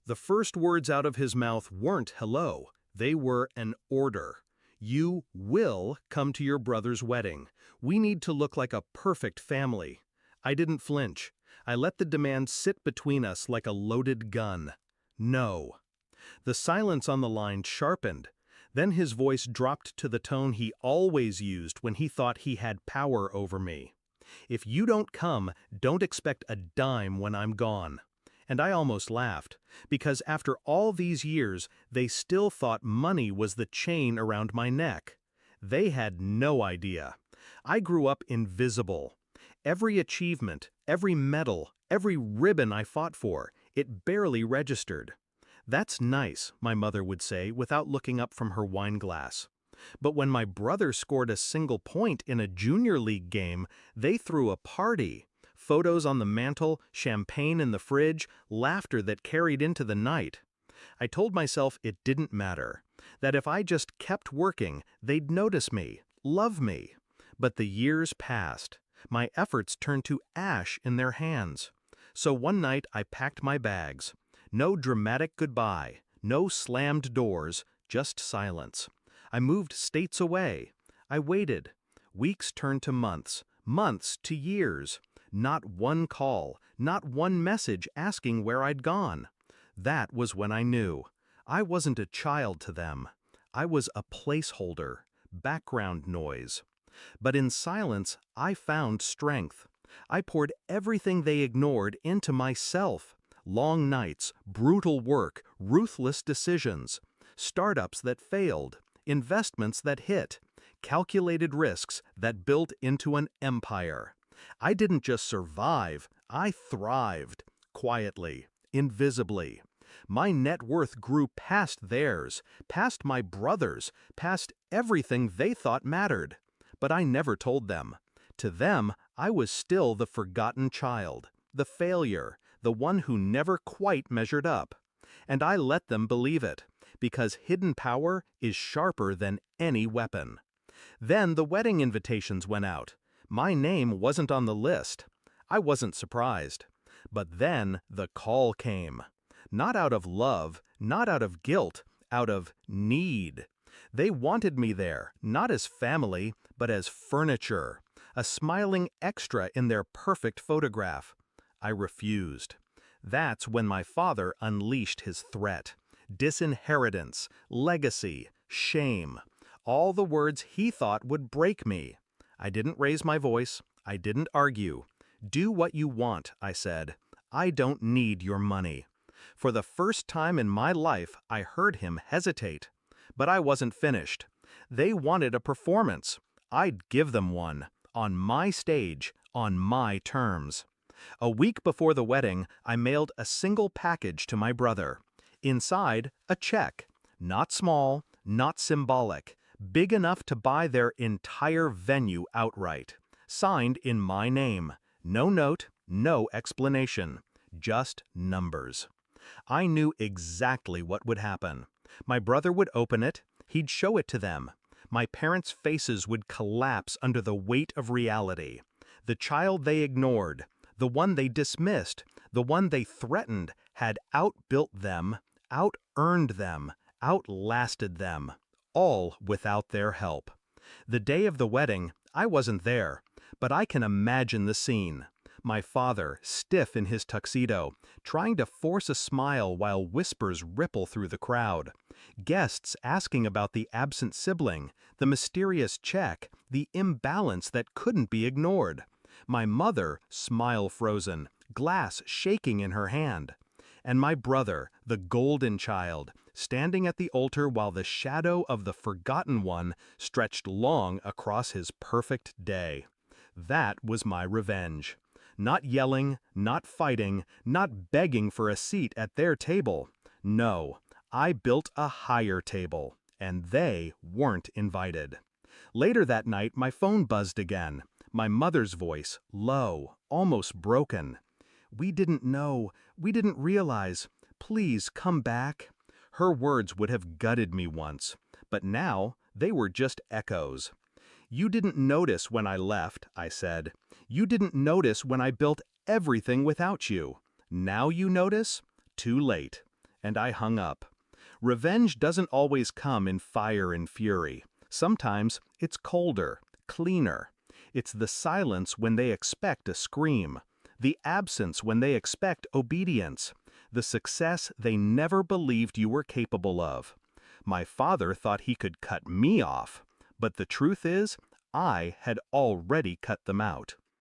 The first words out of his mouth weren't hello, they were an order. You will come to your brother's wedding. We need to look like a perfect family. I didn't flinch. I let the demand sit between us like a loaded gun. No. The silence on the line sharpened. Then his voice dropped to the tone he always used when he thought he had power over me. If you don't come, don't expect a dime when I'm gone. And I almost laughed, because after all these years, they still thought money was the chain around my neck. They had no idea. I grew up invisible. Every achievement, every medal, every ribbon I fought for, it barely registered. That's nice, my mother would say without looking up from her wine glass. But when my brother scored a single point in a junior league game, they threw a party. Photos on the mantle, champagne in the fridge, laughter that carried into the night. I told myself it didn't matter, that if I just kept working, they'd notice me, love me. But the years passed. My efforts turned to ash in their hands. So one night I packed my bags. No dramatic goodbye, no slammed doors, just silence. I moved states away. I waited. Weeks turned to months, months to years. Not one call, not one message asking where I'd gone. That was when I knew. I wasn't a child to them. I was a placeholder, background noise. But in silence, I found strength. I poured everything they ignored into myself. Long nights, brutal work, ruthless decisions. Startups that failed, investments that hit, calculated risks that built into an empire. I didn't just survive, I thrived, quietly, invisibly. My net worth grew past theirs, past my brother's, past everything they thought mattered. But I never told them. To them, I was still the forgotten child, the failure, the one who never quite measured up. And I let them believe it, because hidden power is sharper than any weapon. Then the wedding invitations went out. My name wasn't on the list. I wasn't surprised. But then the call came. Not out of love, not out of guilt, out of need. They wanted me there, not as family, but as furniture, a smiling extra in their perfect photograph. I refused. That's when my father unleashed his threat. Disinheritance, legacy, shame. All the words he thought would break me. I didn't raise my voice. I didn't argue. Do what you want, I said. I don't need your money. For the first time in my life, I heard him hesitate. But I wasn't finished. They wanted a performance. I'd give them one. On my stage, on my terms. A week before the wedding, I mailed a single package to my brother. Inside, a check. Not small, not symbolic. Big enough to buy their entire venue outright. Signed in my name. No note, no explanation. Just numbers. I knew exactly what would happen. My brother would open it. He'd show it to them. My parents' faces would collapse under the weight of reality. The child they ignored, the one they dismissed, the one they threatened, had outbuilt them, out-earned them, outlasted them, all without their help. The day of the wedding, I wasn't there, but I can imagine the scene. My father, stiff in his tuxedo, trying to force a smile while whispers ripple through the crowd. Guests asking about the absent sibling, the mysterious check, the imbalance that couldn't be ignored. My mother, smile frozen, glass shaking in her hand. And my brother, the golden child, standing at the altar while the shadow of the forgotten one stretched long across his perfect day. That was my revenge. Not yelling, not fighting, not begging for a seat at their table. No, I built a higher table, and they weren't invited. Later that night, my phone buzzed again. My mother's voice, low, almost broken. "We didn't know. We didn't realize. Please come back." Her words would have gutted me once, but now they were just echoes. "You didn't notice when I left," I said. "You didn't notice when I built everything without you. Now you notice? Too late." and I hung up. Revenge doesn't always come in fire and fury. Sometimes it's colder, cleaner. It's the silence when they expect a scream, the absence when they expect obedience, the success they never believed you were capable of. My father thought he could cut me off, but the truth is, I had already cut them out.